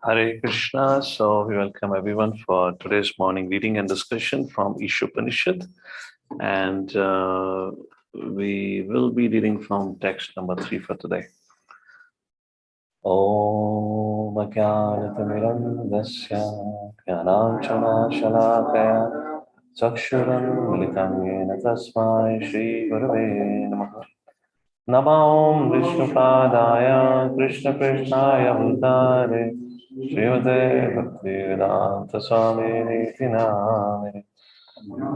Hare Krishna. So we welcome everyone for today's morning reading and discussion from ISOPANISHAD. And we will be reading from text number 3 for today. Om Ajnanatirandasya Jnananjana Shalakaya Chakshuram Militam Yena Tasmai Shri Gurave Namaha Namo Vishnupadaya Krishna Krishnaya Bhutale Srimate Bhaktivedanta Swami Niti Namine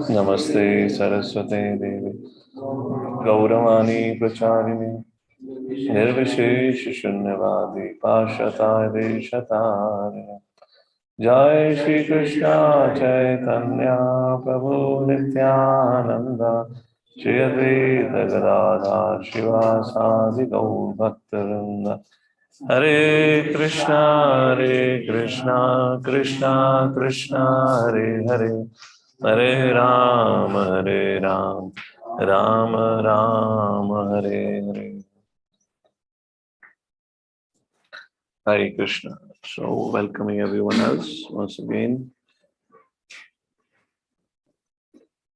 Namaste Saraswate Devi Gauravani Pracharini Nirvishesh Shunyavadi Pashatai Deshatari Jai Shri Krishna Chaitanya Prabhu Nityananda Shri Advaita Gadadhar Shivasadi Gaur Bhaktarinda Hare Krishna Krishna Krishna Hare Hare Hare Ram Ram Ram Hare Hare. Hare Krishna. So welcoming everyone else once again.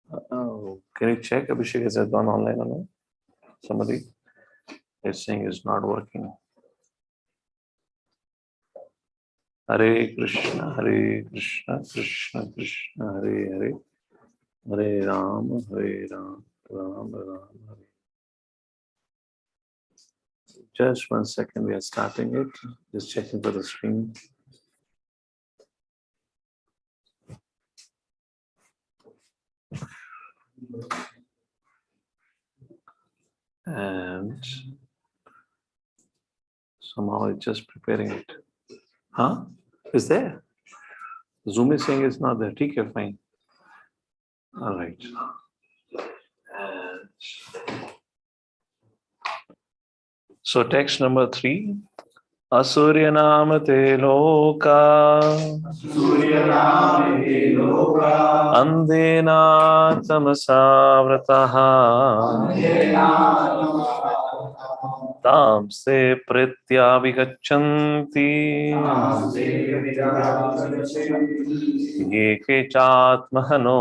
Can you check Abhishek has gone online or not? Somebody is saying it's not working. Hare Krishna Krishna Krishna Hare Hare Hare Ram Ram Ram Hare. Just 1 second, we are starting it. Just checking for the screen. And somehow it's just preparing it. Huh? Is there? Zoom is saying it's not there. Okay, fine. All right. And so text number 3. Asurya namate loka andhena tamasavrataha tamse pratyabhigachanti ye ke chatmahano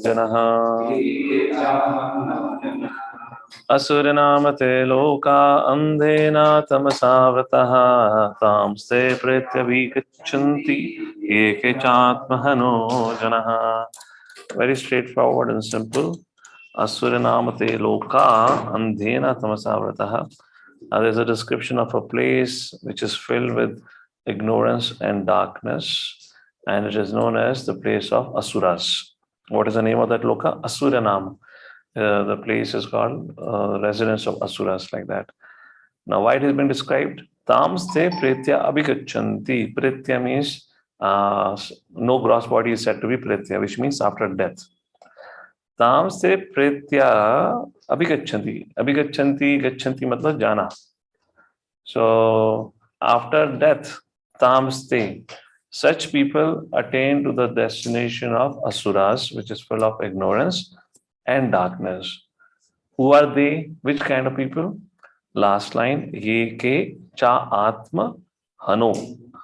janaha Asuranamate loka andhena tamasavrataha tamste pratyabhigachanti eke chatmahano janaha. Very straightforward and simple. Asuranamate loka andhena tamasavrataha. There's a description of a place which is filled with ignorance and darkness, and it is known as the place of Asuras. What is the name of that loka? Asuranam. The place is called residence of Asuras, like that. Now, why it has been described? Tamste pretya abhigachanti. Pretya means no gross body is said to be pretya, which means after death. Tamste pretya abhigachanti. Abhigachanti, gachanti matlab jana. So, after death, tamste, such people attain to the destination of Asuras, which is full of ignorance and darkness. Who are they? Which kind of people? Last line, ye ke cha atma hano.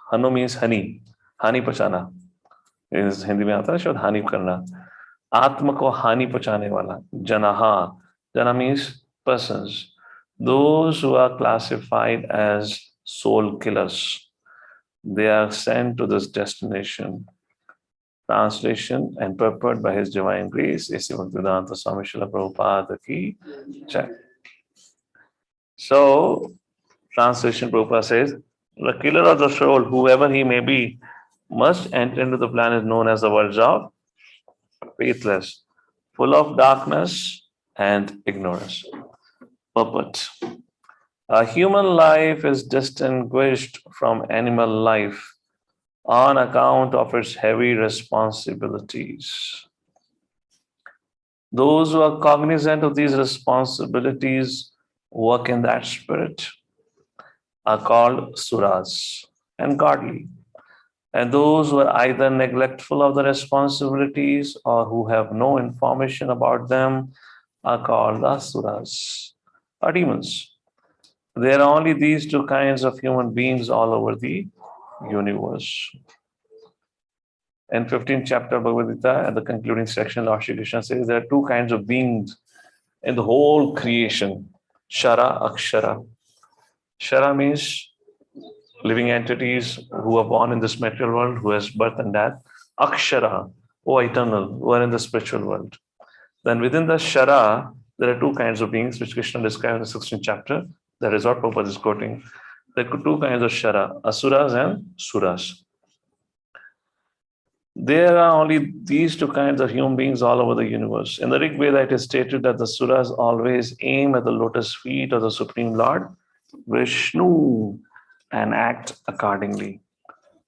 Hano means honey. Hani pachana. Is Hindi mein aata hai shod hani karna. Atma ko hani pachane wala. Janaha. Jana means persons. Those who are classified as soul killers. They are sent to this destination. Translation and purport by His Divine Grace, A.C. Bhaktivedanta Swami Srila Prabhupada ki jai. So, translation Prabhupada says, the killer of the soul, whoever he may be, must enter into the planet known as the worlds of faithless, full of darkness and ignorance. Purport. A human life is distinguished from animal life on account of its heavy responsibilities. Those who are cognizant of these responsibilities work in that spirit are called suras and godly. And those who are either neglectful of the responsibilities or who have no information about them are called asuras or demons. There are only these two kinds of human beings all over the universe. In 15th chapter of Bhagavad Gita, at the concluding section, Lord Shri Krishna says there are two kinds of beings in the whole creation: Shara, Akshara. Shara means living entities who are born in this material world, who has birth and death. Akshara, O eternal, who are in the spiritual world. Then within the Shara, there are two kinds of beings which Krishna describes in the 16th chapter. That is what Prabhupada is quoting. There are two kinds of Shara, Asuras and Suras. There are only these two kinds of human beings all over the universe. In the Rig Veda, it is stated that the Suras always aim at the lotus feet of the Supreme Lord, Vishnu, and act accordingly.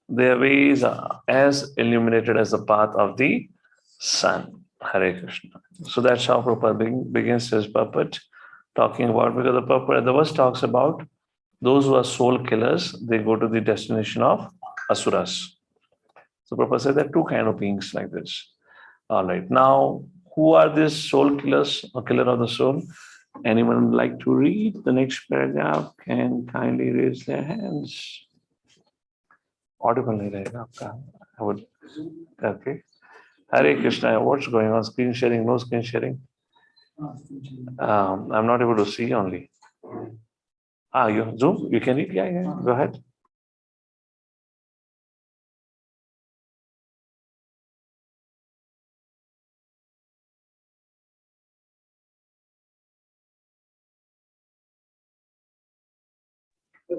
Their ways are as illuminated as the path of the sun. Hare Krishna. So that's how Prabhupada begins his purport, talking about, because the verse talks about those who are soul killers, they go to the destination of Asuras. So Prabhupada said there are two kinds of beings like this. All right. Now, who are these soul killers or killer of the soul? Anyone would like to read the next paragraph can kindly raise their hands. Audible nahi rahega aapka. I would. Okay. Hare Krishna. What's going on? Screen sharing? No screen sharing? I'm not able to see only. You Zoom? You can read? Yeah. Go ahead.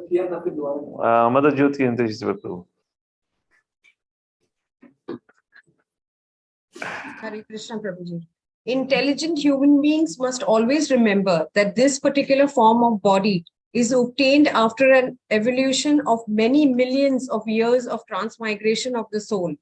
Mother Jyoti and Prabhu. Hare Krishna Prabhuji. Intelligent human beings must always remember that this particular form of body is obtained after an evolution of many millions of years of transmigration of the soul.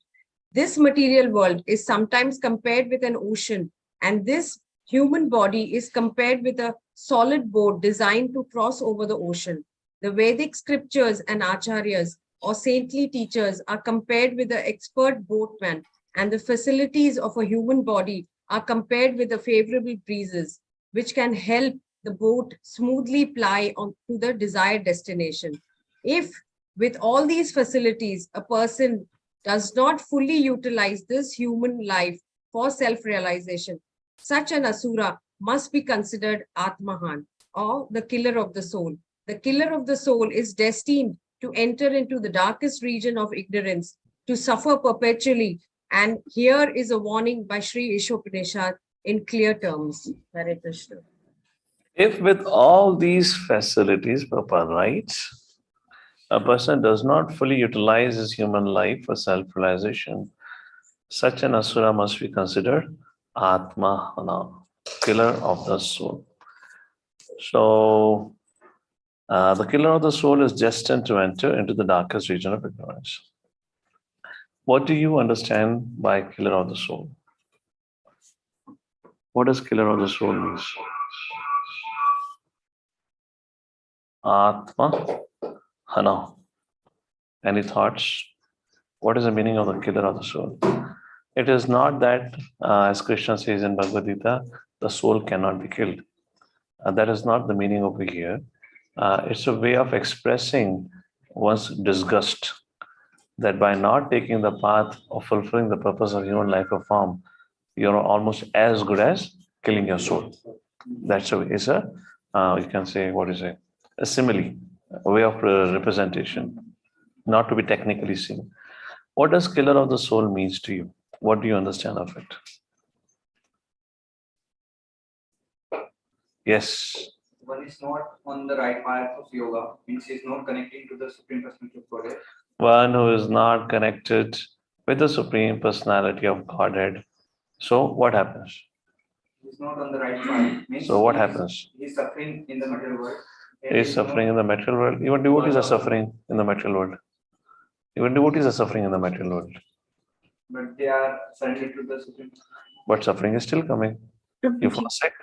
This material world is sometimes compared with an ocean, and this human body is compared with a solid boat designed to cross over the ocean. The Vedic scriptures and acharyas or saintly teachers are compared with the expert boatman, and the facilities of a human body are compared with the favorable breezes, which can help the boat smoothly ply on to the desired destination. If, with all these facilities, a person does not fully utilize this human life for self-realization, such an asura must be considered Atmahan, or the killer of the soul. The killer of the soul is destined to enter into the darkest region of ignorance, to suffer perpetually. And here is a warning by Sri ISOPANISHAD in clear terms. Hare Krishna. If with all these facilities, Prabhupada writes, a person does not fully utilize his human life for self-realization, such an asura must be considered Atmahana, killer of the soul. So, the killer of the soul is destined to enter into the darkest region of ignorance. What do you understand by killer of the soul? What does killer of the soul mean? Atma Hana. Any thoughts? What is the meaning of the killer of the soul? It is not that, as Krishna says in Bhagavad Gita, the soul cannot be killed. That is not the meaning over here. It's a way of expressing one's disgust that by not taking the path of fulfilling the purpose of human life or form, you're almost as good as killing your soul. That's a way. It's a, you can say, what is it? A simile, a way of representation, not to be technically seen. What does killer of the soul means to you? What do you understand of it? Yes. One is not on the right path of yoga, means he is not connecting to the Supreme Personality of Godhead. One who is not connected with the Supreme Personality of Godhead. So what happens? He is not on the right path. Means so what happens? He is suffering in the material world. He is suffering in the material world. Even devotees are suffering in the material world. Even devotees are suffering in the material world. But they are surrendered to the Supreme. But suffering is still coming. You fall sick.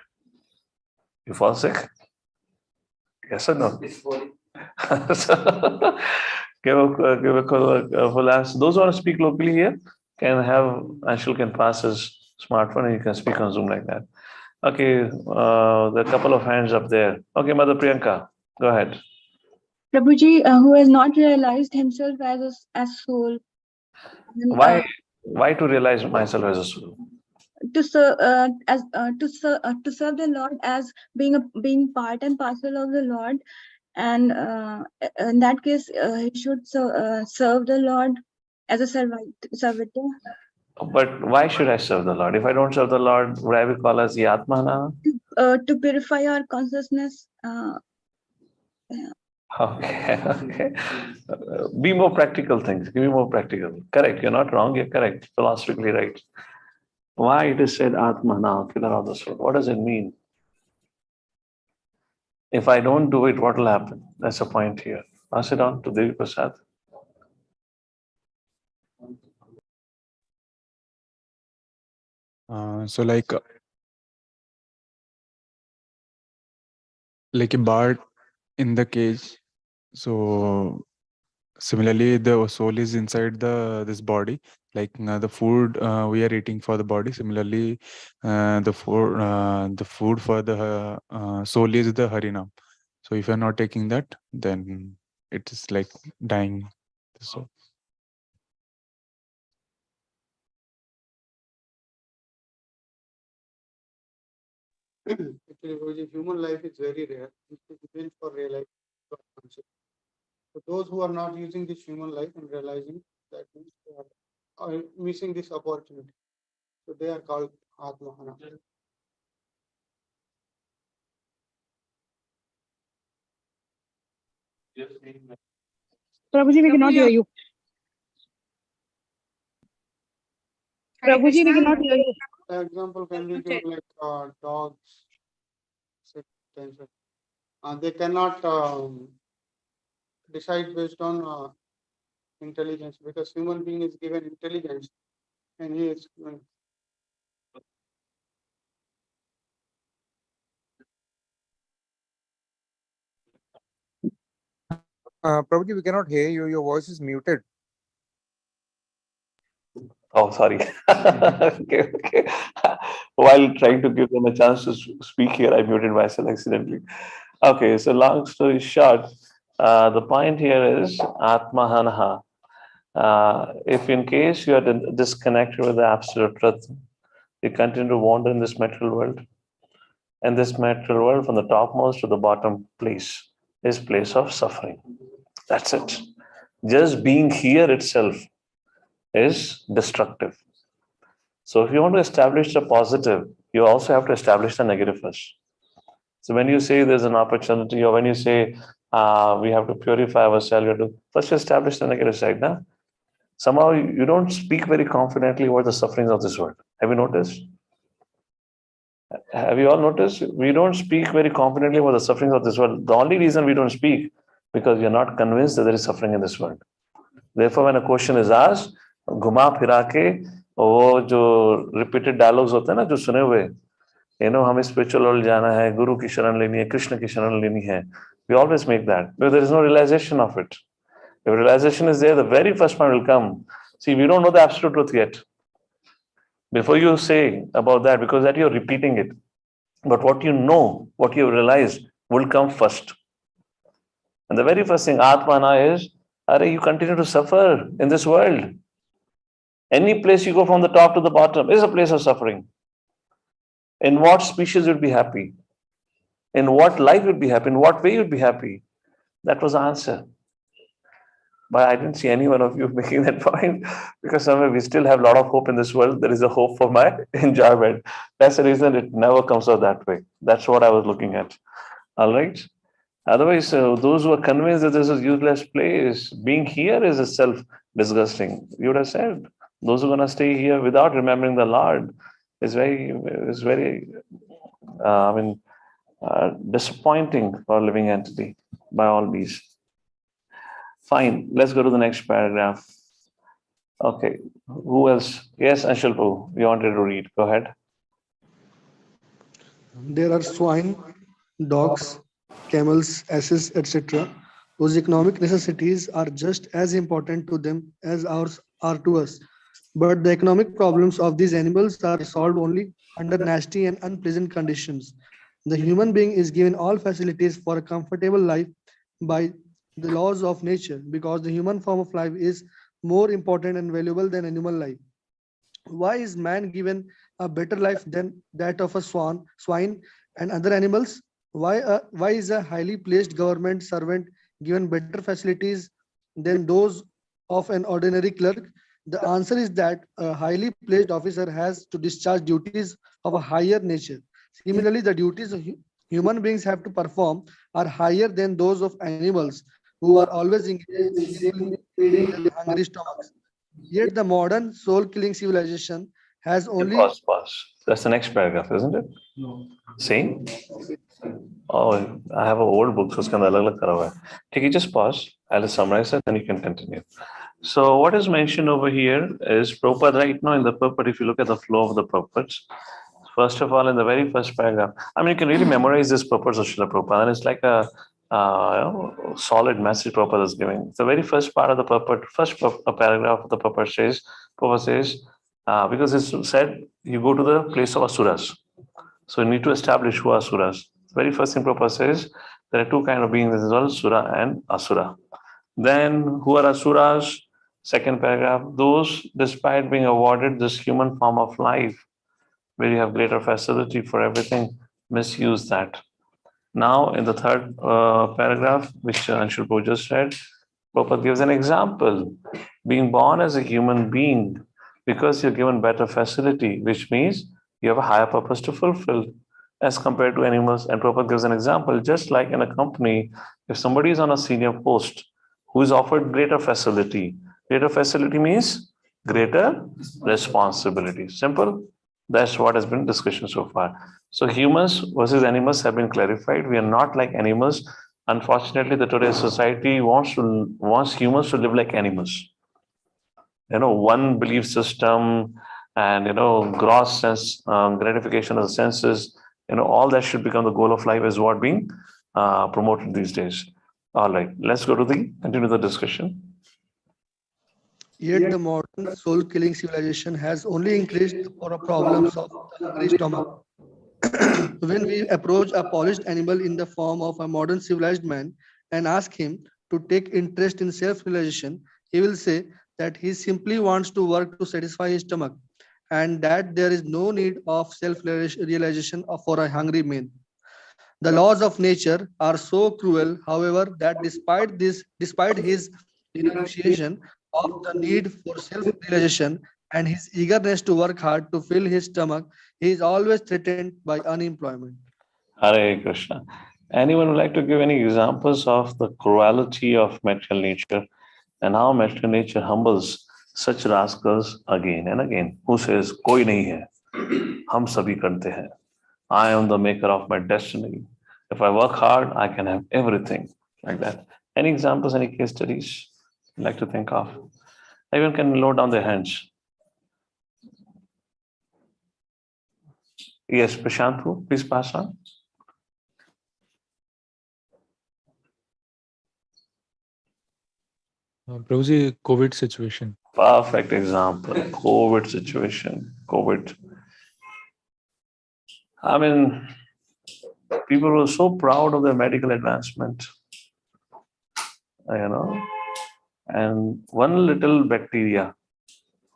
You fall sick. Yes or no? It's body. Give a full answer. Those who want to speak locally here can have, Anshul can pass his smartphone and you can speak on Zoom like that. Okay, there are a couple of hands up there. Okay, Mother Priyanka, go ahead. Prabhuji, who has not realized himself as soul. And, Why to realize myself as a soul? to serve to serve the Lord as being part and parcel of the Lord, and in that case he should serve the Lord as a servitor. But why should I serve the Lord? If I don't serve the Lord, would I be called as the Atmana? To purify our consciousness. Okay, okay. Be more practical things. Give me more practical. Correct. You're not wrong. You're correct. Philosophically right. Why it is said Atmana, killer of the soul? What does it mean? If I don't do it, what will happen? That's the point here. Pass it on to Devi Prasad. So like a bird in the cage. So similarly, the soul is inside this body. Like the food we are eating for the body. Similarly, the food for the soul is the harinam. So if you're not taking that, then it is like dying. So actually, human life is very rare. It is built for realizing God concept. So those who are not using this human life and realizing that means they are missing this opportunity. So they are called Atmahana. Prabhuji, we cannot hear you. Prabhuji, we cannot hear you. For example, can we give like dogs? They cannot decide based on intelligence, because human being is given intelligence and he is Prabhuji, we cannot hear you. Your voice is muted. Oh, sorry. Okay, okay. While trying to give them a chance to speak here, I muted myself accidentally. Okay, so long story short, the point here is Atmahanaha. If in case you are disconnected with the absolute truth, you continue to wander in this material world. And this material world, from the topmost to the bottom place, is place of suffering. That's it. Just being here itself is destructive. So if you want to establish the positive, you also have to establish the negative first. So when you say there's an opportunity, or when you say we have to purify ourselves, we have to first establish the negative side. Now, somehow you don't speak very confidently about the sufferings of this world. Have you noticed? Have you all noticed? We don't speak very confidently about the sufferings of this world. The only reason we don't speak because we are not convinced that there is suffering in this world. Therefore, when a question is asked, घुमा फिरा के वो जो repeated dialogues होते हैं ना जो सुने हुए, हमें spiritual world जाना है, गुरु की शरण लेनी है, कृष्ण की शरण लेनी है. We always make that, but there is no realization of it. If realization is there, the very first point will come. See, we don't know the absolute truth yet. Before you say about that, because that you're repeating it, but what you know, what you realize will come first. And the very first thing, Atmana, is, you continue to suffer in this world. Any place you go from the top to the bottom is a place of suffering. In what species you'd be happy? In what life you'd be happy? In what way you'd be happy? That was the answer. But I didn't see any one of you making that point, because somewhere we still have a lot of hope in this world. There is a hope for my enjoyment. That's the reason it never comes out that way. That's what I was looking at. All right. Otherwise, those who are convinced that this is a useless place, being here is itself disgusting. You would have said, those who are going to stay here without remembering the Lord is very disappointing for a living entity by all means. Fine, let's go to the next paragraph. Okay, who else? Yes, Anshulpu, you wanted to read. Go ahead. There are swine, dogs, camels, asses, etc., whose economic necessities are just as important to them as ours are to us. But the economic problems of these animals are solved only under nasty and unpleasant conditions. The human being is given all facilities for a comfortable life by the laws of nature, because the human form of life is more important and valuable than animal life. Why is man given a better life than that of a swine, and other animals? Why is a highly placed government servant given better facilities than those of an ordinary clerk? The answer is that a highly placed officer has to discharge duties of a higher nature. Similarly, the duties human beings have to perform are higher than those of animals who are always engaged in simply feeding their hungry stomachs. Yet the modern soul-killing civilization has only Pause. That's the next paragraph, isn't it? No. Same? Oh, I have an old book, so it's kind of अलग करा हुआ है. ठीक है, just pause. I'll summarize it, then you can continue. So what is mentioned over here is Prabhupada right now in the purport. If you look at the flow of the purports, first of all, in the very first paragraph, I mean, you can really memorize this purport of Srila Prabhupada, and it's like a solid message Prabhupada is giving. The very first part of the purport, paragraph of the purport says, Prabhupada says, because it's said, you go to the place of asuras. So you need to establish who are asuras. The very first thing Prabhupada says, there are two kinds of beings, this is all sura and asura. Then who are asuras? Second paragraph, those despite being awarded this human form of life, where you have greater facility for everything, misuse that. Now, in the third paragraph, which Anshul Prabhu just read, Prabhupada gives an example. Being born as a human being, because you're given better facility, which means you have a higher purpose to fulfill as compared to animals. And Prabhupada gives an example, just like in a company, if somebody is on a senior post who is offered greater facility means greater responsibility. Simple. That's what has been discussion so far. So humans versus animals have been clarified. We are not like animals. Unfortunately, the today's society wants humans to live like animals. One belief system and gross sense gratification of the senses. All that should become the goal of life is what being promoted these days. All right, let's continue the discussion. Yet the modern soul-killing civilization has only increased for problems of the hungry stomach. When we approach a polished animal in the form of a modern civilized man and ask him to take interest in self-realization, he will say that he simply wants to work to satisfy his stomach, and that there is no need of self-realization for a hungry man. The laws of nature are so cruel, however, that despite his denunciation of the need for self-realization and his eagerness to work hard to fill his stomach, he is always threatened by unemployment. Hare Krishna. Anyone would like to give any examples of the cruelty of material nature and how material nature humbles such rascals again and again? Who says, "Koi nahi hai, hum sabhi karte hain. I am the maker of my destiny. If I work hard, I can have everything," like that. Any examples, any case studies you'd like to think of? Everyone can lower down their hands. Yes, Prashanthu, please pass on. Prabhuji, COVID situation. Perfect example. COVID situation. COVID. I mean, people were so proud of their medical advancement, and one little bacteria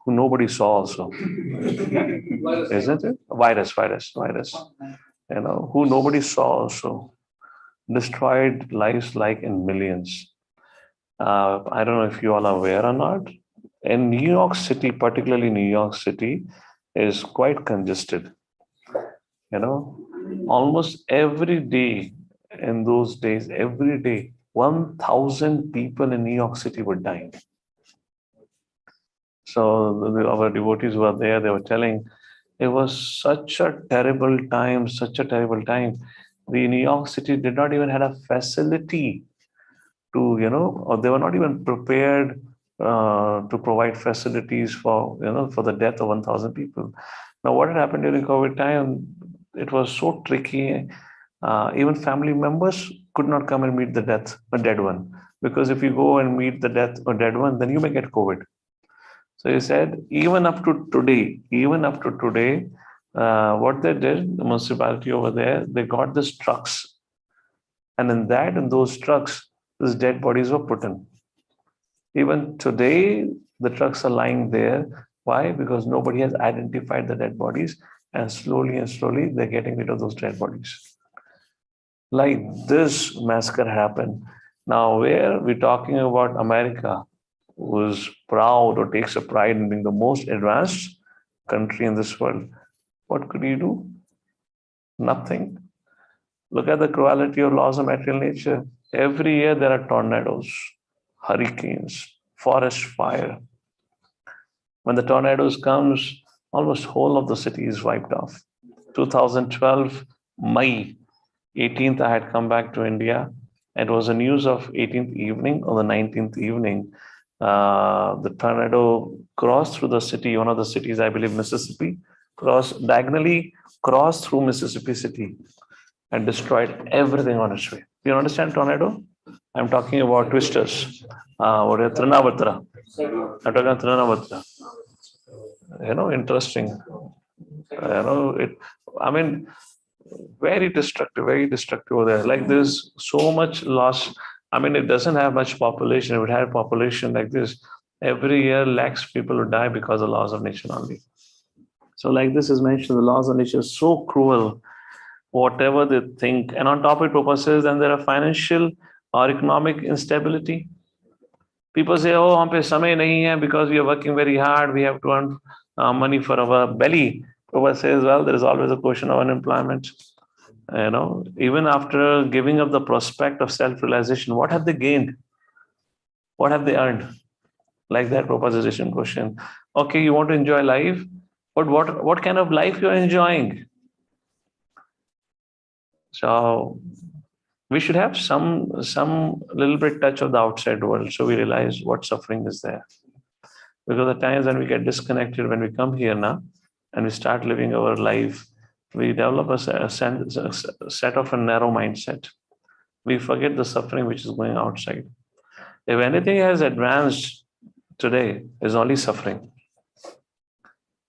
who nobody saw also, isn't it? Virus, who nobody saw also, destroyed lives like in millions. I don't know if you all are aware or not. In New York City, particularly New York City, is quite congested. Almost every day in those days, 1,000 people in New York City were dying. So our devotees were there, they were telling, it was such a terrible time. The New York City did not even have a facility to, or they were not even prepared to provide facilities for the death of 1,000 people. Now, what had happened during COVID time, it was so tricky. Even family members could not come and meet a dead one. Because if you go and meet the dead one, then you may get COVID. So he said, even up to today, what they did, the municipality over there, they got these trucks. And in those trucks, these dead bodies were put in. Even today, the trucks are lying there. Why? Because nobody has identified the dead bodies, and slowly they're getting rid of those dead bodies. Like this massacre happened. Now, where we're talking about America, who's proud or takes a pride in being the most advanced country in this world, what could you do? Nothing. Look at the cruelty of laws of material nature. Every year there are tornadoes, hurricanes, forest fire. When the tornadoes comes, almost whole of the city is wiped off. 2012, May 18th, I had come back to India. It was the news of 18th evening or the 19th evening. The tornado crossed through the city, one of the cities, I believe Mississippi, diagonally crossed through Mississippi city and destroyed everything on its way. Do you understand tornado? I'm talking about twisters. What is Trinavatra? I'm talking about Trinavatra. Interesting. Very destructive over there. Like there's so much loss. It doesn't have much population. If it had population like this, every year lakhs of people would die because of laws of nature only. So like this is mentioned, the laws of nature are so cruel, whatever they think. And on top of it, Prabhupada says, then there are financial or economic instability. People say, oh, hum pe samay nahi hai because we are working very hard. We have to earn money for our belly. Prabhupada says, well, there is always a question of unemployment. Even after giving up the prospect of self-realization, what have they gained? What have they earned? Like that proposition question. Okay, you want to enjoy life, but what kind of life you are enjoying? So we should have some little bit touch of the outside world, so we realize what suffering is there. Because the times when we get disconnected, when we come here now, and we start living our life, we develop a set of a narrow mindset. We forget the suffering which is going outside. If anything has advanced today, is only suffering.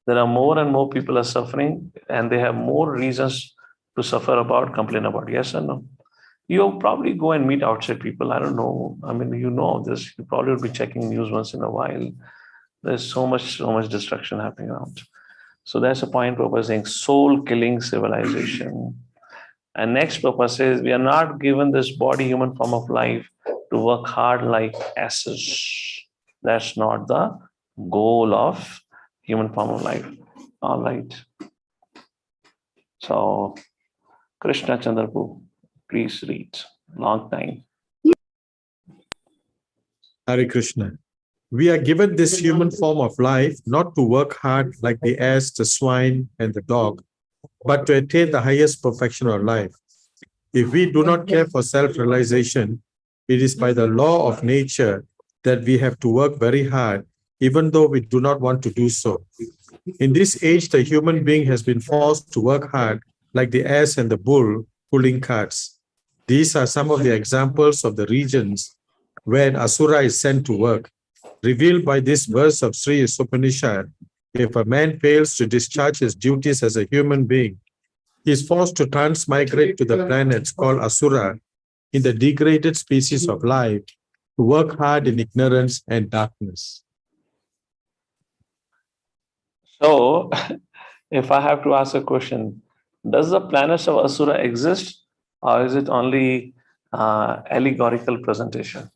There are more and more people are suffering, and they have more reasons to suffer about, complain about. Yes or no? You probably go and meet outside people. I don't know. You know this. You probably will be checking news once in a while. There's so much destruction happening around. So that's the point Prabhupada is saying, soul-killing civilization. And next Prabhupada says, we are not given this body, human form of life, to work hard like asses. That's not the goal of human form of life. All right. So, Krishna Chandrapu, please read. Long time. Hare Krishna. We are given this human form of life not to work hard like the ass, the swine, and the dog, but to attain the highest perfection of life. If we do not care for self-realization, it is by the law of nature that we have to work very hard, even though we do not want to do so. In this age, the human being has been forced to work hard like the ass and the bull pulling carts. These are some of the examples of the regions where an asura is sent to work. Revealed by this verse of Sri ISOPANISHAD, if a man fails to discharge his duties as a human being, he is forced to transmigrate to the planets called asura in the degraded species of life to work hard in ignorance and darkness. So, if I have to ask a question, does the planets of asura exist, or is it only allegorical presentation?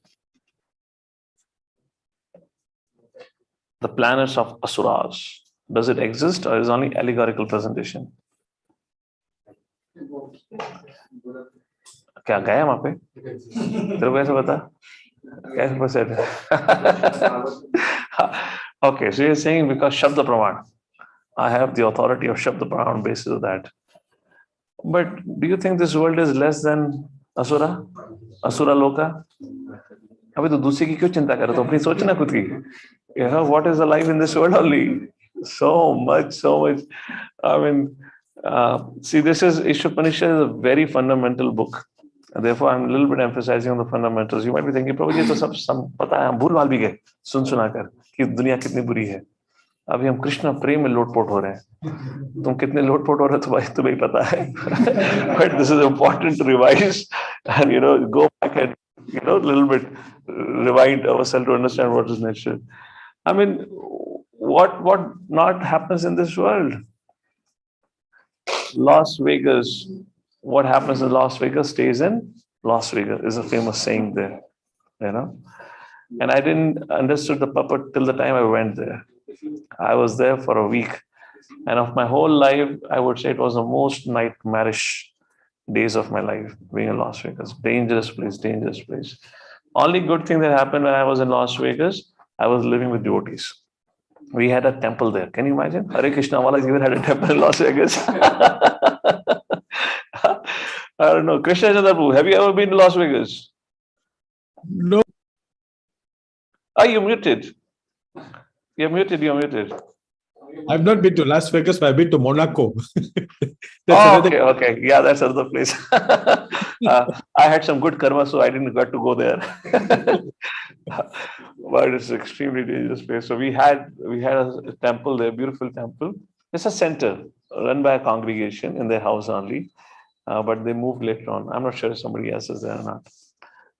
The planets of asuras, does it exist, or is it only allegorical presentation? क्या गया वहां पे? तेरे को कैसे पता? कैसे पता? Okay, so you're saying because Shabda Praman, I have the authority of Shabda Praman basis of that. But do you think this world is less than Asura? Asura Loka? अबे तो दूसरे की क्यों चिंता कर रहे हो? अपनी सोच ना खुद की. What is the life in this world only? So much. See, this is ISOPANISHAD is a very fundamental book. And therefore, I'm a little bit emphasizing on the fundamentals. You might be thinking, Prabhu, ये तो सब पता है, हम भूल भाल भी गए सुना-कर कि दुनिया कितनी बुरी है. अभी हम कृष्ण प्रेम में लोटपोट हो रहे हैं. तुम कितने लोटपोट हो रहे हो तो भाई तुम्हें पता है. But this is important to revise and go back and A little bit rewind ourselves to understand what is nature. I mean, what not happens in this world? Las Vegas. What happens in Las Vegas stays in Las Vegas is a famous saying there, you know. And I didn't understood the puppet till the time I went there. I was there for a week, and of my whole life, I would say it was the most nightmarish days of my life being in Las Vegas. Dangerous place, dangerous place. Only good thing that happened when I was in Las Vegas, I was living with devotees. We had a temple there. Can you imagine? Hare Krishna Wala even had a temple in Las Vegas. I don't know. Krishna Chandra Prabhu, have you ever been to Las Vegas? No, Are you muted? You're muted, you're muted. I've not been to Las Vegas, but I've been to Monaco. Okay. Yeah, that's another place. I had some good karma, so I didn't get to go there. But it's an extremely dangerous place. So we had a temple there, beautiful temple. It's a center run by a congregation in their house only. But they moved later on. I'm not sure if somebody else is there or not.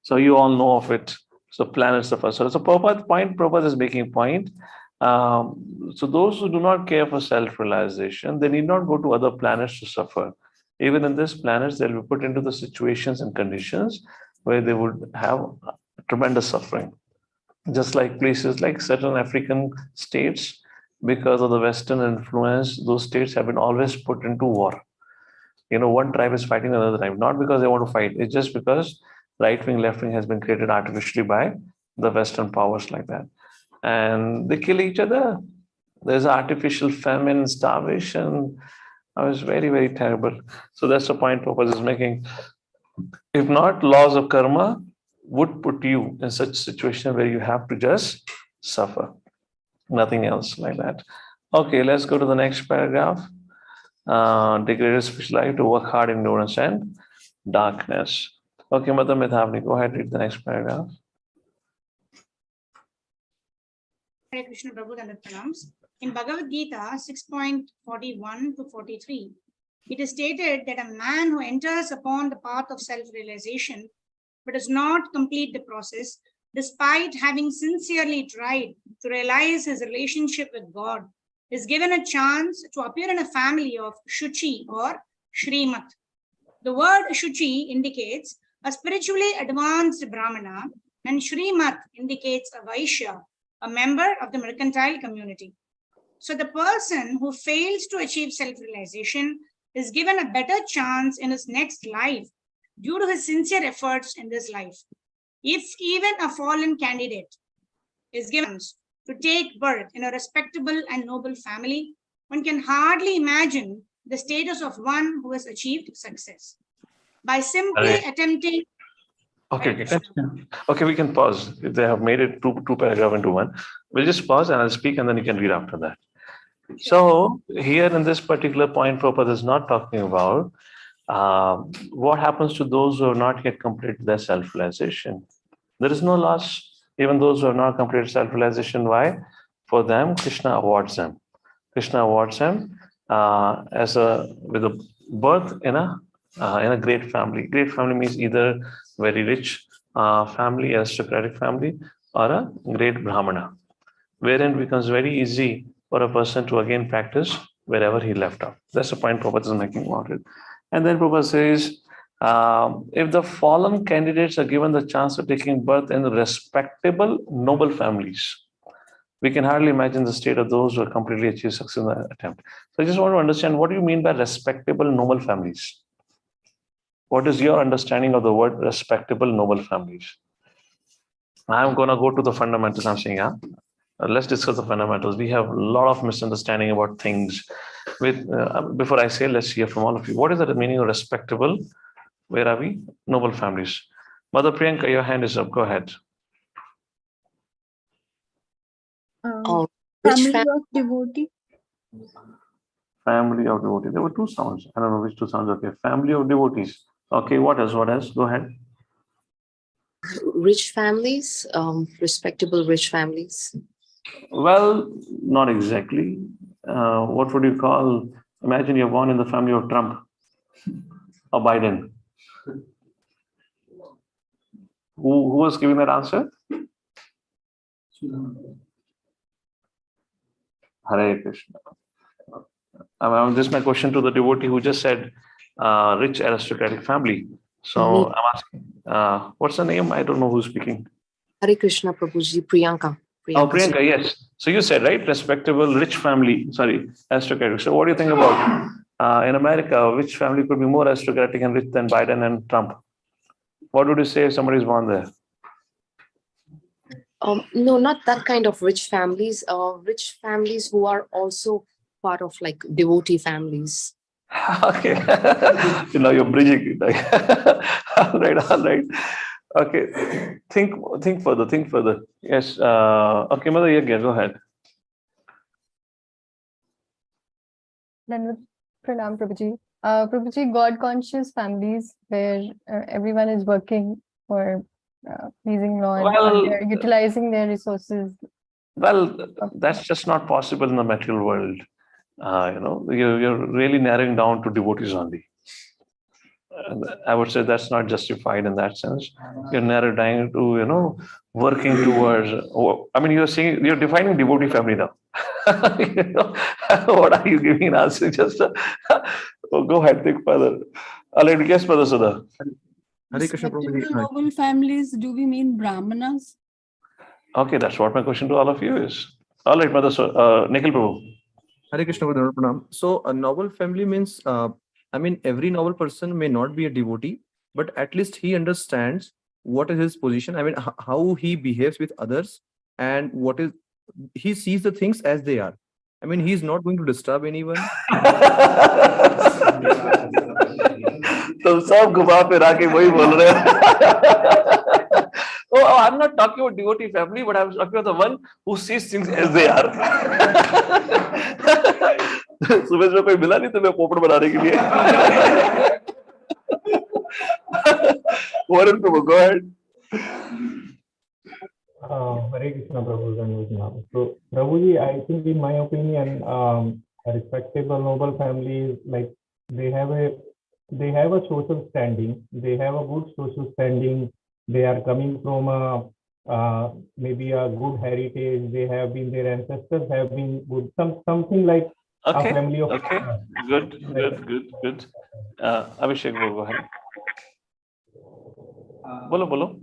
So you all know of it. So planets suffer. So Prabhupada is making a point. So those who do not care for self-realization, they need not go to other planets to suffer. Even in this planets, they'll be put into the situations and conditions where they would have tremendous suffering. Just like places like certain African states, because of the Western influence, those states have been always put into war. One tribe is fighting another tribe, not because they want to fight. It's just because right wing, left wing has been created artificially by the Western powers like that. And they kill each other. There's artificial famine, starvation. It was very, very terrible. So that's the point Prabhupada is making. If not, laws of karma would put you in such a situation where you have to just suffer. Nothing else like that. Okay, let's go to the next paragraph. Degraded special life to work hard in ignorance and darkness. Okay, Madam Medhavni, go ahead, read the next paragraph. Hare Krishna Prabhu Pranams. In Bhagavad Gita 6.41 to 43, it is stated that a man who enters upon the path of self-realization but does not complete the process, despite having sincerely tried to realize his relationship with God, is given a chance to appear in a family of Shuchi or Shrimat. The word Shuchi indicates a spiritually advanced Brahmana, and Shrimat indicates a Vaishya, a member of the mercantile community. So the person who fails to achieve self-realization is given a better chance in his next life due to his sincere efforts in this life. If even a fallen candidate is given to take birth in a respectable and noble family, one can hardly imagine the status of one who has achieved success. By simply attempting... Okay, we can pause. If they have made it two paragraph into one, we'll just pause and I'll speak and then you can read after that. So here in this particular point, Prabhupada is not talking about what happens to those who have not yet completed their self-realization. There is no loss, even those who have not completed self-realization. Why? For them, Krishna awards them. Krishna awards them with a birth in a great family. Great family means either very rich family, aristocratic family, or a great Brahmana, wherein it becomes very easy for a person to again practice wherever he left off. That's the point Prabhupada is making about it. And then Prabhupada says, if the fallen candidates are given the chance of taking birth in respectable, noble families, we can hardly imagine the state of those who have completely achieved success in the attempt. So I just want to understand, what do you mean by respectable, noble families? What is your understanding of the word respectable, noble families? I'm going to go to the fundamentals. I'm saying, let's discuss the fundamentals. We have a lot of misunderstanding about things. Before I say, let's hear from all of you. What is the meaning of respectable? Where are we? Noble families. Mother Priyanka, your hand is up. Go ahead. Family of devotee. Family of devotees. There were two sounds. I don't know which two sounds. Okay. Family of devotees. Okay. What else? Go ahead. Rich families, respectable rich families. Well, not exactly. What would you call? Imagine you're born in the family of Trump or Biden. Who was giving that answer? Hare Krishna. This is my question to the devotee who just said rich aristocratic family. So I'm asking, what's the name? I don't know who's speaking. Hare Krishna, Prabhuji, Priyanka. Oh, Priyanka, yes. So you said, right, respectable, rich family, sorry, aristocratic. So what do you think about in America, which family could be more aristocratic and rich than Biden and Trump? What would you say if somebody is born there? No, not that kind of rich families. Rich families who are also part of like devotee families. Okay. You're bridging it. All right. Okay. Think further. Yes. Okay, Mother, yeah, go ahead. Pranam, Prabhuji. Prabhuji, God-conscious families where everyone is working for pleasing Lord, and they're utilizing their resources. Well, that's just not possible in the material world. You're really narrowing down to devotees only. I would say that's not justified in that sense. You're narrowed down to, working towards, you're defining devotee family now. What are you giving an answer? Just go ahead, think further. I'll let you guess, Mother Sudha. Respectable noble families, do we mean Brahmanas? Okay, that's what my question to all of you is. All right, Mother Nikhil Prabhu. Hare Krishna, Pranam. So a noble family means, every noble person may not be a devotee, but at least he understands what is his position. How he behaves with others, and he sees the things as they are. He's not going to disturb anyone. Oh, I'm not talking about devotee family, but I'm talking about the one who sees things as they are. सुबह सुबह कोई मिला नहीं तो मैं पोपट बनाने के लिए. Warren Prabhu, go ahead. Hare Krishna, Prabhu. So, Prabhuji, I think in my opinion, a respectable noble family, like they have a social standing. They have a good social standing. They are coming from maybe a good heritage. They have been, their ancestors have been good. Something like a family of. Okay. Good. Abhishek, go ahead. Bolo.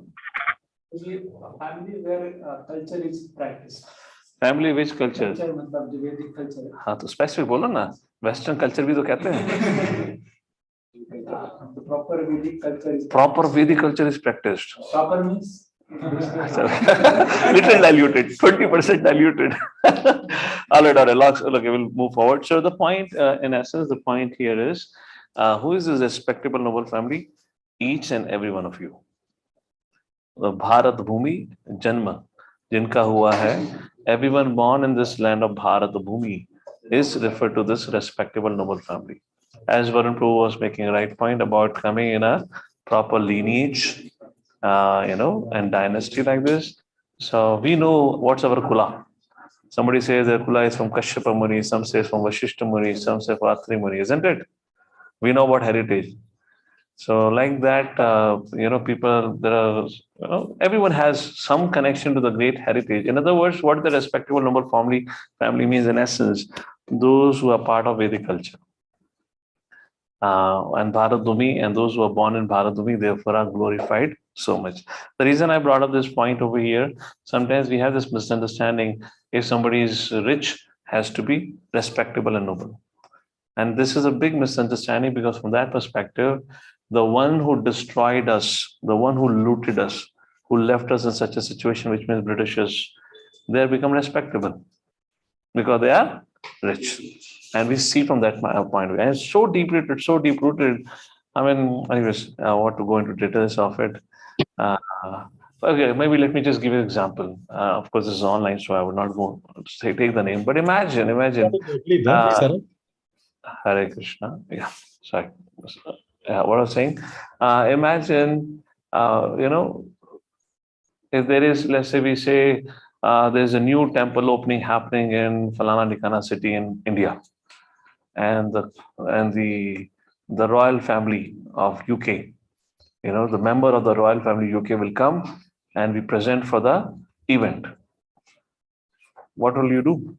Family where culture is practiced. Family which culture? Culture मतलब जो वैदिक culture है. हाँ तो specific बोलो ना. Western culture भी तो कहते हैं. The proper Vedic culture is. Proper Vedic culture is practiced. Proper means. Little diluted, 20% diluted. All right. Okay, we'll move forward. So the point, in essence, the point here is, who is this respectable noble family? Each and every one of you. The Bharat Bhumi Janma, jinka hua hai, everyone born in this land of Bharat Bhumi is referred to this respectable noble family. As Varun Prabhu was making a right point about coming in a proper lineage, and dynasty like this. So we know what's our Kula. Somebody says their Kula is from Kashyapa Muni, some say from Vashishta Muni, some say from Atri Muni, isn't it? We know about heritage. So like that, people, there are, everyone has some connection to the great heritage. In other words, what the respectable noble family means in essence, those who are part of Vedic culture. And Bharat Bhumi, and those who are born in Bharat Bhumi, therefore are glorified so much. The reason I brought up this point over here, sometimes we have this misunderstanding, if somebody is rich, has to be respectable and noble. And this is a big misunderstanding, because from that perspective, the one who destroyed us, the one who looted us, who left us in such a situation, which means Britishers, they have become respectable because they are rich. And we see from that point of view. And it's so deep-rooted. Anyways, I want to go into details of it. Okay, maybe let me just give you an example. Of course, this is online, so I would not go take the name. But imagine. Hare Krishna. Yeah, sorry. What I was saying. Imagine, if there is, let's say we say, there's a new temple opening happening in Falana Nikana city in India, and the royal family of UK, the member of the royal family UK will come and be present for the event. What will you do?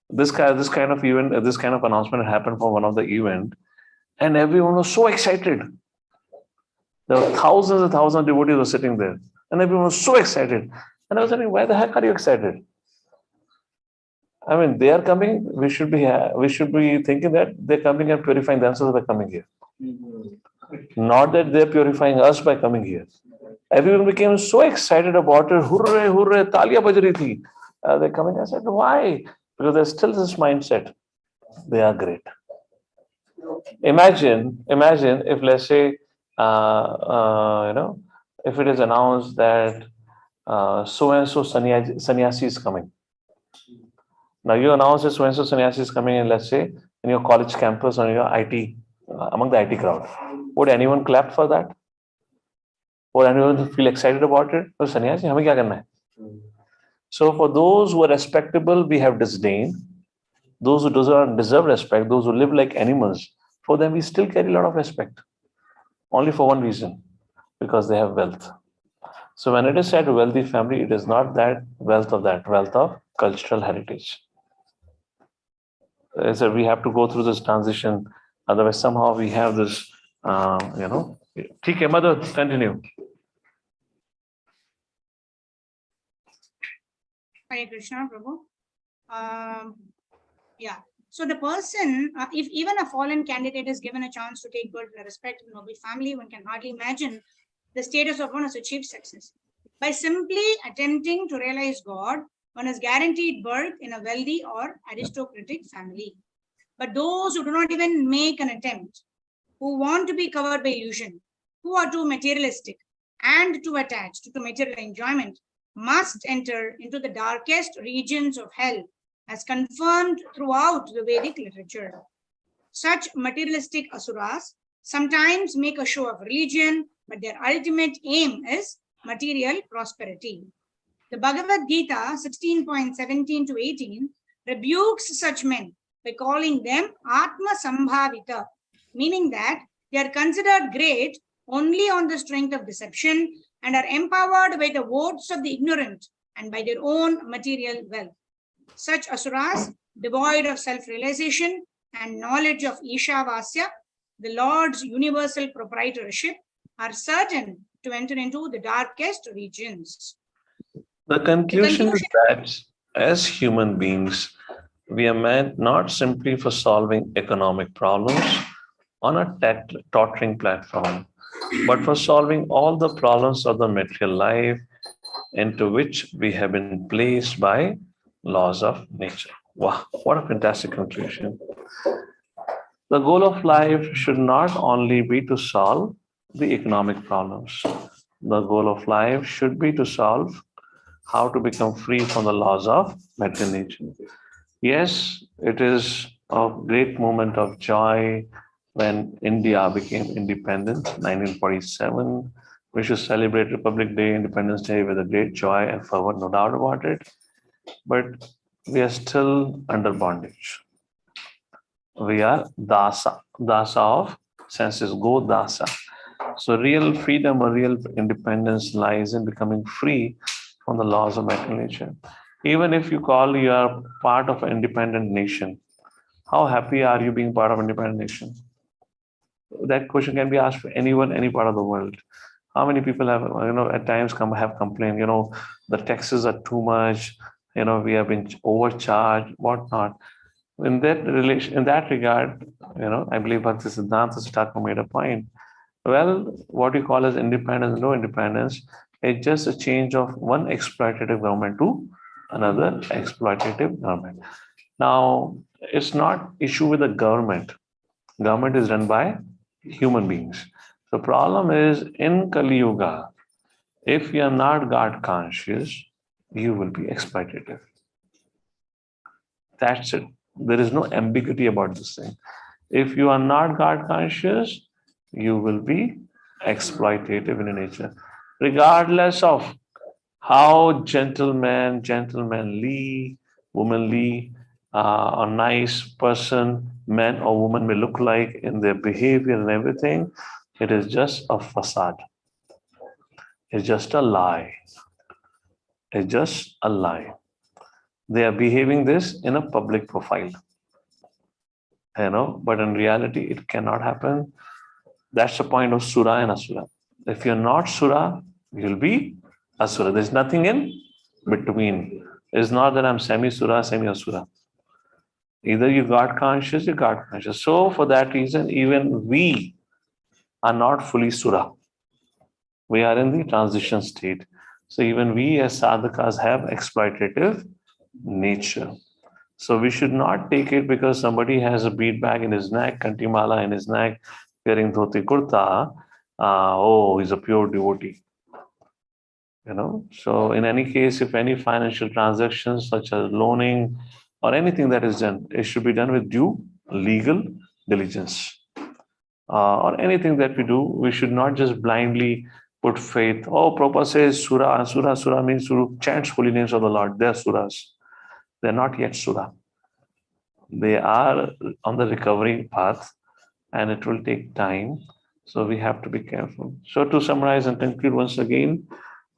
This kind of event, this kind of announcement happened for one of the event, and everyone was so excited. There were thousands and thousands of devotees were sitting there, and everyone was so excited. And I was thinking, why the heck are you excited? I mean, they are coming. We should be thinking that they're coming and purifying themselves by coming here, not that they're purifying us by coming here. Everyone became so excited about it. Hurray, hurray, talia baj rahi thi. They're coming. I said, why? Because there's still this mindset. They are great. Imagine if, let's say, if it is announced that so and so sannyasi is coming. Now you announce that so and so sannyasi is coming in, let's say, in your college campus or your IT, among the IT crowd. Would anyone clap for that? Would anyone feel excited about it? Oh, sannyasi, hame kya karna hai? So for those who are respectable, we have disdain. Those who deserve respect, those who live like animals, for them we still carry a lot of respect. Only for one reason, because they have wealth. So when it is said wealthy family, it is not that wealth of cultural heritage. So we have to go through this transition. Otherwise, somehow we have this, Okay, mother, continue. Hare Krishna, Prabhu. Yeah. So the person, if even a fallen candidate is given a chance to take birth in a respectable noble family, one can hardly imagine the status of one has achieved success. By simply attempting to realize God, one is guaranteed birth in a wealthy or aristocratic family. But those who do not even make an attempt, who want to be covered by illusion, who are too materialistic and too attached to material enjoyment, must enter into the darkest regions of hell, as confirmed throughout the Vedic literature. Such materialistic asuras sometimes make a show of religion, but their ultimate aim is material prosperity. The Bhagavad Gita 16.17 to 18 rebukes such men by calling them Atma Sambhavita, meaning that they are considered great only on the strength of deception and are empowered by the votes of the ignorant and by their own material wealth. Such asuras, devoid of self-realization and knowledge of Ishavasya, the Lord's universal proprietorship, are certain to enter into the darkest regions. The conclusion is that as human beings, we are meant not simply for solving economic problems on a tottering platform, but for solving all the problems of the material life into which we have been placed by laws of nature. Wow, what a fantastic conclusion. The goal of life should not only be to solve the economic problems. The goal of life should be to solve how to become free from the laws of material nature. Yes, it is a great moment of joy when India became independent, 1947. We should celebrate Republic Day, Independence Day with a great joy and fervor, no doubt about it. But we are still under bondage. We are dasa of senses, go dasa. So real freedom or real independence lies in becoming free from the laws of material nature. Even if you call you are part of an independent nation, how happy are you being part of an independent nation? That question can be asked for anyone, any part of the world. How many people have, at times have complained, the taxes are too much, we have been overcharged, whatnot. In that regard, I believe Bhakti Siddhanta Sadhaka made a point. Well, what you call as independence, no independence, it's just a change of one exploitative government to another exploitative government. Now, it's not issue with the government. Government is run by human beings. The problem is in Kali Yuga, if you are not God conscious, you will be exploitative. That's it. There is no ambiguity about this thing. If you are not God conscious, you will be exploitative in nature, regardless of how gentlemanly, womanly, a nice person, man or woman may look like in their behavior and everything. It is just a facade. It's just a lie. It's just a lie. They are behaving this in a public profile. But in reality, it cannot happen. That's the point of Sura and Asura. If you're not Sura, you'll be Asura. There's nothing in between. It's not that I'm semi-Sura, semi-Asura. Either you God conscious, you God conscious. So for that reason, even we are not fully Sura. We are in the transition state. So even we as sadhakas have exploitative nature. So we should not take it because somebody has a bead bag in his neck, kantimala in his neck, wearing dhoti kurta. Oh, he's a pure devotee. So in any case, if any financial transactions such as loaning or anything that is done, it should be done with due legal diligence. Or anything that we do, we should not just blindly put faith. Oh, Prabhupada says Sura. Sura means to chant holy names of the Lord. They are Suras. They're not yet Sura. They are on the recovery path and it will take time. So we have to be careful. So to summarize and conclude once again,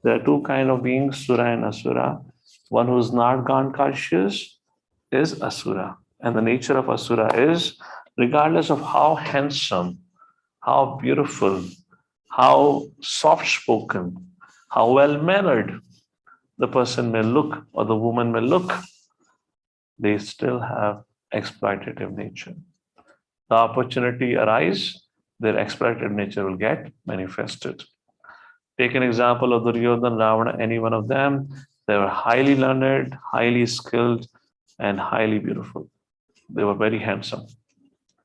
there are two kinds of beings, Sura and Asura. One who is not God conscious is Asura. And the nature of Asura is, regardless of how handsome, how beautiful, how soft-spoken, how well-mannered the person may look or the woman may look, they still have exploitative nature. The opportunity arises, their exploitative nature will get manifested. Take an example of Duryodhana, Ravana, any one of them. They were highly learned, highly skilled, and highly beautiful. They were very handsome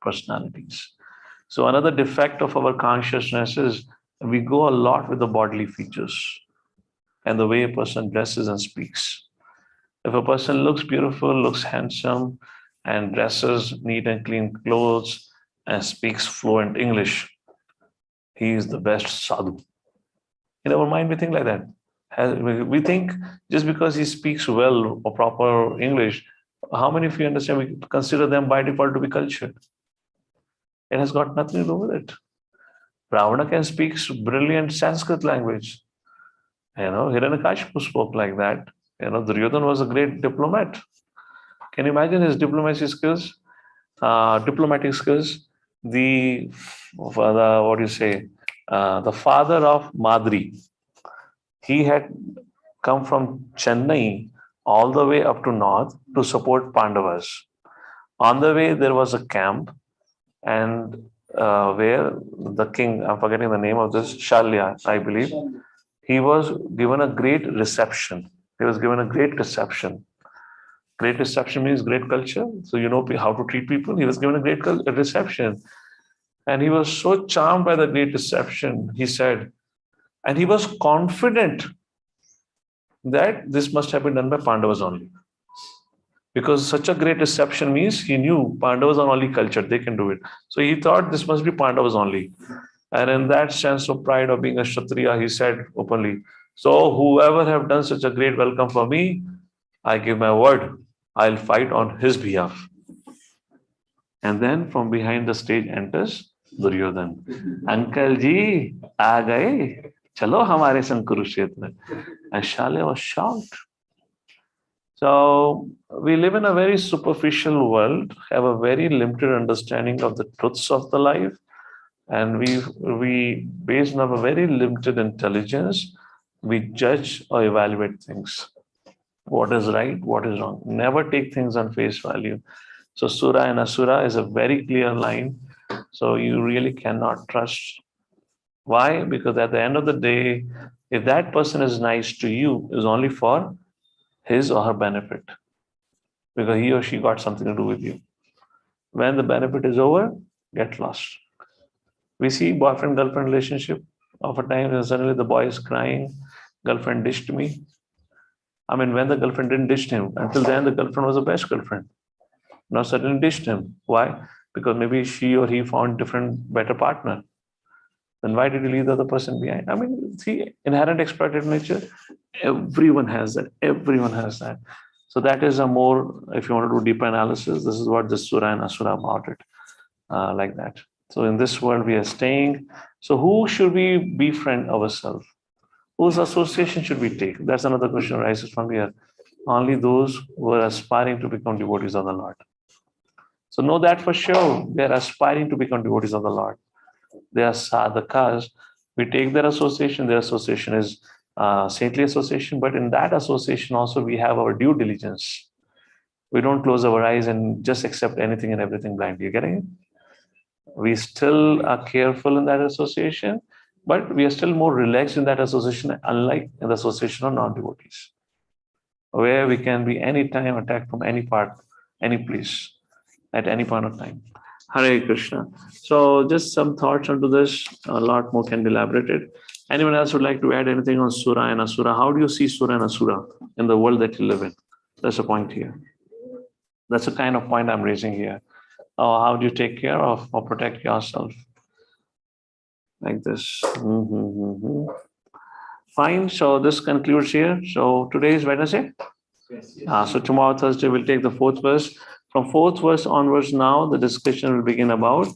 personalities. So another defect of our consciousness is we go a lot with the bodily features and the way a person dresses and speaks. If a person looks beautiful, looks handsome, and dresses neat and clean clothes and speaks fluent English, he is the best sadhu. In our mind, we think like that. We think just because he speaks well or proper English, how many of you understand we consider them by default to be cultured? It has got nothing to do with it. Ravana can speak brilliant Sanskrit language. Hiranyakashipu spoke like that. Duryodhana was a great diplomat. Can you imagine his diplomatic skills? The father of Madri, he had come from Chennai all the way up to north to support Pandavas. On the way, there was a camp, and where the king, I'm forgetting the name of this, Shalya, I believe, he was given a great reception. Great reception means great culture. So you know how to treat people. He was given a great reception. And he was so charmed by the great reception, he said, and he was confident that this must have been done by Pandavas only. Because such a great reception means he knew Pandavas are only cultured, they can do it. So he thought this must be Pandavas only. And in that sense of pride of being a Kshatriya, he said openly, so whoever have done such a great welcome for me, I give my word, I'll fight on his behalf. And then from behind the stage enters Duryodhana. Uncle ji, aa gaye, chalo hamare sang Kurukshetra. And Shalya was shocked. So we live in a very superficial world, have a very limited understanding of the truths of the life, and we based on a very limited intelligence, we judge or evaluate things. What is right, what is wrong. Never take things on face value. So Sura and Asura is a very clear line. So you really cannot trust. Why? Because at the end of the day, if that person is nice to you, is only for his or her benefit. Because he or she got something to do with you. When the benefit is over, get lost. We see boyfriend-girlfriend relationship. Oftentimes, suddenly the boy is crying, girlfriend dished me. I mean, when the girlfriend didn't dish him, until then the girlfriend was the best girlfriend. Now suddenly dished him. Why? Because maybe she or he found different, better partner. Then why did you leave the other person behind? I mean, see, inherent exploitative nature, everyone has that. Everyone has that. So that is a more, if you want to do deeper analysis, this is what the Sura and Asura about it, like that. So in this world we are staying. So who should we befriend ourselves? Whose association should we take? That's another question arises from here. Only those who are aspiring to become devotees of the Lord. So know that for sure. They are aspiring to become devotees of the Lord. They are sadhakas. We take their association. Their association is saintly association, but in that association also we have our due diligence. We don't close our eyes and just accept anything and everything blindly. You getting it? We still are careful in that association, but we are still more relaxed in that association, unlike in the association of non-devotees, where we can be anytime attacked from any part, any place, at any point of time. Hare Krishna. So just some thoughts onto this. A lot more can be elaborated. Anyone else would like to add anything on Sura and Asura? How do you see Sura and Asura in the world that you live in? That's a point here. That's the kind of point I'm raising here. How do you take care of or protect yourself? Like this. Fine. So this concludes here. So today is Wednesday. Yes. So tomorrow, Thursday, we'll take the fourth verse. From fourth verse onwards now, the discussion will begin about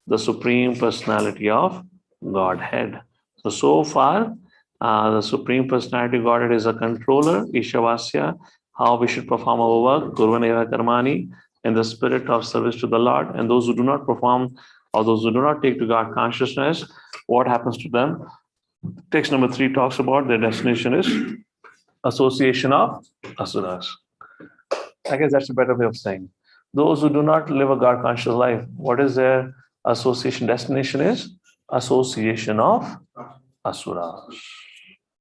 the Supreme Personality of Godhead. So far, the Supreme Personality of Godhead is a controller, Ishavasya, how we should perform our work, Kurvaneva Karmani, in the spirit of service to the Lord. And those who do not perform, or those who do not take to God consciousness, what happens to them? Text number 3 talks about their destination is association of asuras. I guess that's a better way of saying. Those who do not live a God conscious life, what is their association destination is? Association of asuras.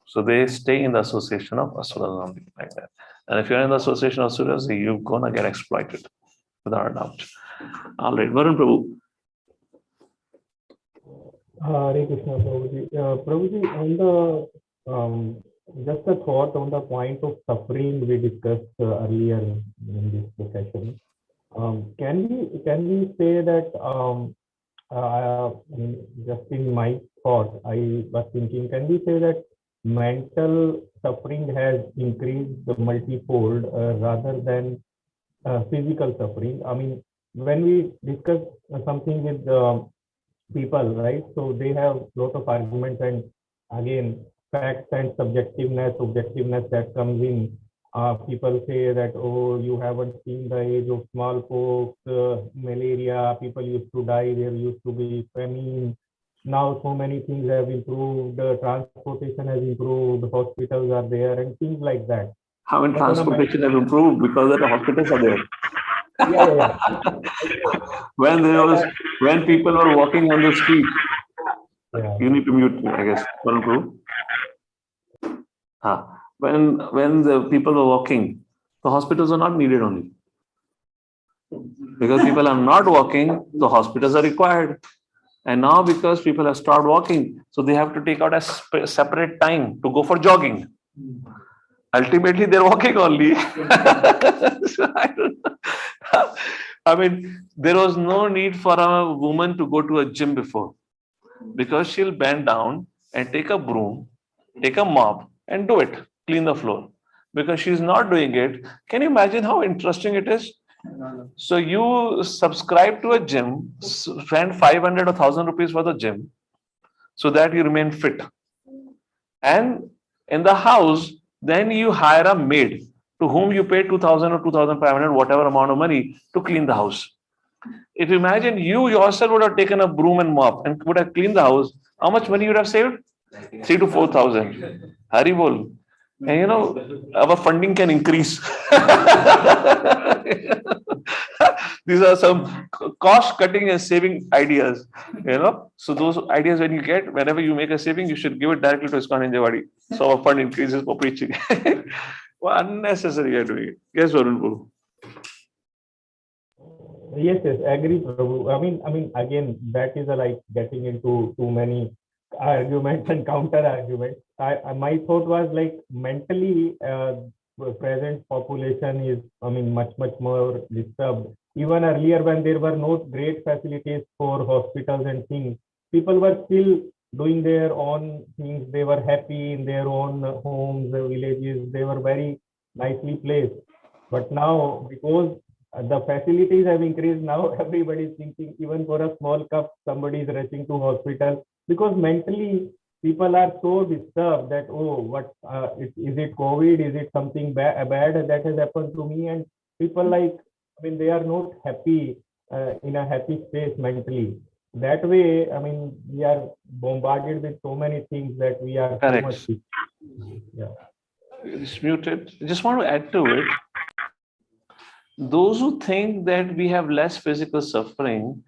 So they stay in the association of asuras only, like that. And if you're in the association of asuras, you're gonna get exploited, without a doubt. All right, Varun Prabhu. Hare Krishna, Prabhuji. Prabhuji, on the just a thought on the point of suffering we discussed earlier in this session. Can we say that just in my thought, I was thinking, can we say that mental suffering has increased multifold rather than physical suffering? I mean, when we discuss something with people, right? So they have a lot of arguments, and again, facts and subjectiveness that comes in. People say that, oh, you haven't seen the age of smallpox, malaria, people used to die, there used to be famine. Now so many things have improved, transportation has improved, hospitals are there, and things like that. How in transportation has improved because the hospitals are there. Yeah. when people were walking on the street, you need to mute me, I guess. When the people were walking, the hospitals are not needed only. Because people are not walking, the hospitals are required. And now because people have started walking, so they have to take out a separate time to go for jogging. Ultimately, they're walking only. So I mean, there was no need for a woman to go to a gym before, because she'll bend down and take a broom, take a mop and do it, clean the floor. Because she's not doing it. Can you imagine how interesting it is? So you subscribe to a gym, spend 500 or 1,000 rupees for the gym so that you remain fit. And in the house, then you hire a maid to whom you pay 2,000 or 2,500, whatever amount of money, to clean the house. If you imagine you yourself would have taken a broom and mop and would have cleaned the house, how much money you would have saved? 3,000 to 4,000. Haribol. And you know, our funding can increase. These are some cost cutting and saving ideas, you know. So those ideas, when you get, whenever you make a saving, you should give it directly to ISKCON in Jawadi. So our fund increases for preaching. Well, unnecessary are doing it. Yes, Varun Prabhu. Yes, agree, Prabhu. I mean, again, that is like getting into too many arguments and counter arguments. My thought was like mentally, present population is, much more disturbed. Even earlier, when there were no great facilities for hospitals and things, people were still doing their own things. They were happy in their own homes, villages. They were very nicely placed. But now, because the facilities have increased. Now everybody is thinking, even for a small cup, somebody is rushing to hospital, because mentally people are so disturbed that, oh, what is it COVID? Is it something bad that has happened to me? And people like, I mean, they are not happy in a happy space mentally. That way, I mean, we are bombarded with so many things that we are so much. Correct. Yeah. It's muted. I just want to add to it. Those who think that we have less physical suffering,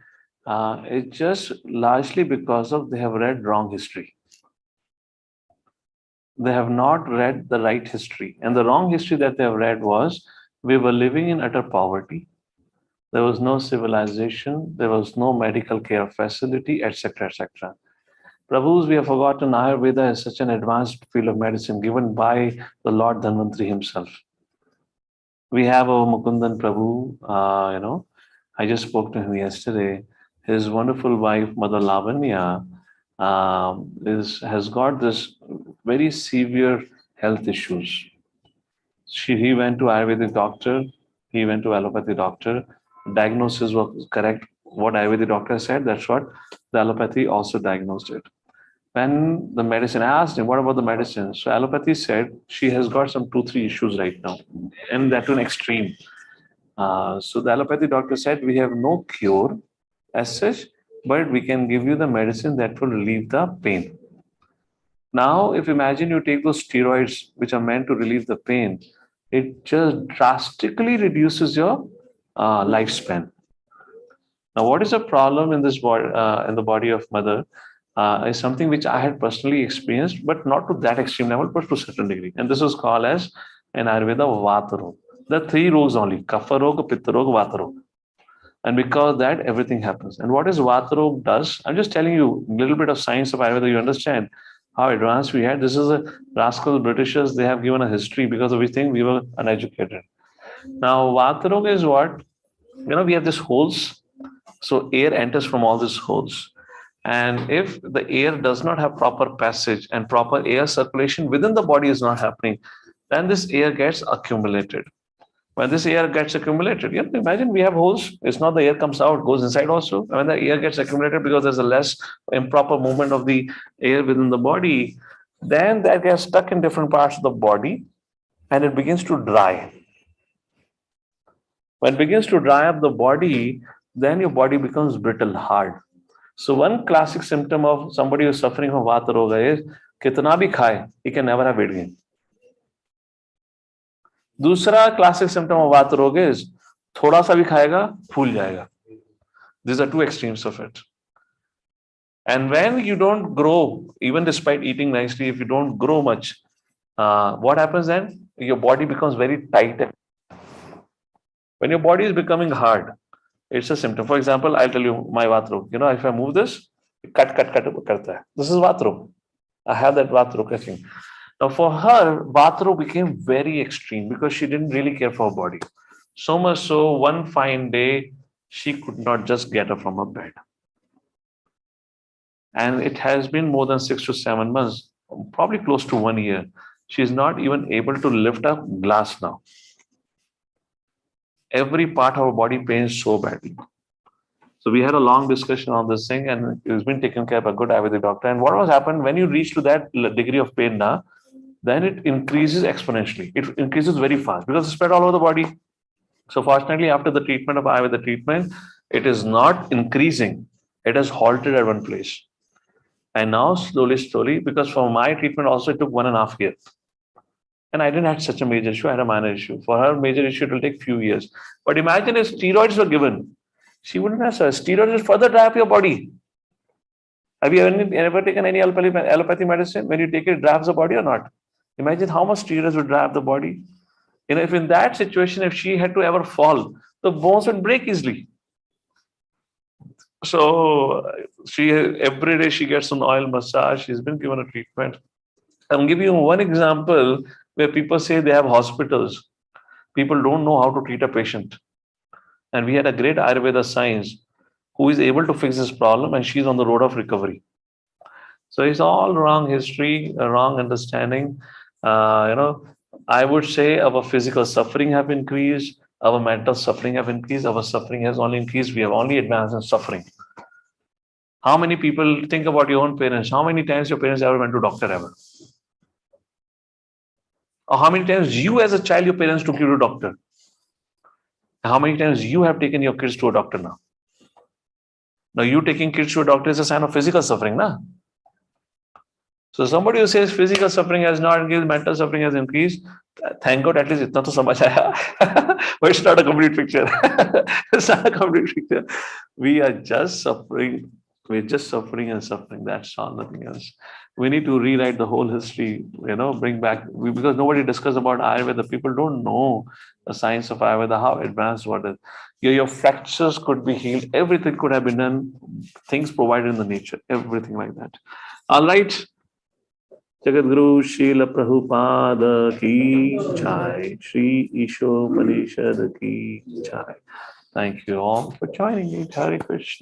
it's just largely because of they have read wrong history. They have not read the right history. And the wrong history that they have read was we were living in utter poverty. There was no civilization. There was no medical care facility, etc., etc. Prabhus, we have forgotten Ayurveda is such an advanced field of medicine given by the Lord Dhanvantri himself. We have our Mukundan Prabhu, I just spoke to him yesterday. His wonderful wife, Mother Lavanya, has got this very severe health issues. He went to Ayurvedic doctor, he went to allopathy doctor, diagnosis was correct. What Ayurvedic doctor said, that's what the allopathy also diagnosed it. When the medicine, I asked him, what about the medicine? So allopathy said she has got some 2-3 issues right now, and that to an extreme. So the allopathy doctor said, we have no cure as such, but we can give you the medicine that will relieve the pain. Now, if imagine you take those steroids, which are meant to relieve the pain, it just drastically reduces your lifespan. Now, what is the problem in this body, in the body of mother, is something which I had personally experienced, but not to that extreme level, but to a certain degree. And this is called as in Ayurveda Vata Rog. There are 3 rogs only: Kapha Rog, Pitta Rog, Vata Rog. And because that, everything happens. And what is Vata Rog does? I'm just telling you a little bit of science of Ayurveda. You understand how advanced we had. This is a rascal Britishers. They have given a history because of which thing we were uneducated. Now, Vata Rog is what? We have these holes. So air enters from all these holes. And if the air does not have proper passage and proper air circulation within the body is not happening, then this air gets accumulated. When this air gets accumulated, imagine we have holes. It's not the air comes out, goes inside also. When the air gets accumulated because there's a less improper movement of the air within the body, then that gets stuck in different parts of the body and it begins to dry. When it begins to dry up the body, then your body becomes brittle, hard. So one classic symptom of somebody who's suffering from Vata Roga is kitna bhi khaye, he can never have weight gain. Dusra classic symptom of Vata Roga is thoda sa bhi khayega, phul jayega. These are 2 extremes of it. And when you don't grow, even despite eating nicely, if you don't grow much, what happens then? Your body becomes very tight. When your body is becoming hard, it's a symptom. For example, I'll tell you my Vata Roga. If I move this, cut karta hai. This is Vata Roga. I have that Vata Roga thing. Now for her, Vata Roga became very extreme because she didn't really care for her body. So much so, one fine day, she could not just get up from her bed. And it has been more than 6 to 7 months, probably close to 1 year. She's not even able to lift a glass now. Every part of her body pains so badly. So we had a long discussion on this thing, and it's been taken care of by a good Ayurvedic doctor. And what was happened when you reach to that degree of pain now, then it increases exponentially. It increases very fast because it's spread all over the body. So fortunately, after the treatment of Ayurveda treatment, it is not increasing. It has halted at one place. And now slowly, because for my treatment also it took 1.5 years. And I didn't have such a major issue, I had a minor issue. For her, major issue, it will take few years. But imagine if steroids were given. She wouldn't have said, steroids will further dry up your body. Have you ever taken any allopathy medicine? When you take it, it dries the body or not? Imagine how much steroids would dry up the body. If in that situation, if she had to ever fall, the bones would break easily. So every day she gets an oil massage. She's been given a treatment. I'll give you one example where people say they have hospitals. People don't know how to treat a patient. And we had a great Ayurveda science who is able to fix this problem, and she's on the road of recovery. So it's all wrong history, a wrong understanding. I would say our physical suffering have increased, Our mental suffering have increased. Our suffering has only increased. We have only advanced in suffering. How many people think about your own parents? How many times your parents ever went to doctor ever? Or how many times you as a child, your parents took you to doctor? How many times you have taken your kids to a doctor now? Now you taking kids to a doctor is a sign of physical suffering, na? So somebody who says physical suffering has not increased, mental suffering has increased, thank God at least itna to samajh aaya. But it's not a complete picture. It's not a complete picture. We are just suffering. We're just suffering and suffering. That's all, nothing else. We need to rewrite the whole history, bring back, because nobody discusses about Ayurveda. People don't know the science of Ayurveda, how advanced what is. Your fractures could be healed. Everything could have been done. Things provided in the nature, everything like that. All right. Jagat Guru Srila Prabhupada ki jai. Shri ISOPANISHAD ki jai. Thank you all for joining me. Hare Krishna.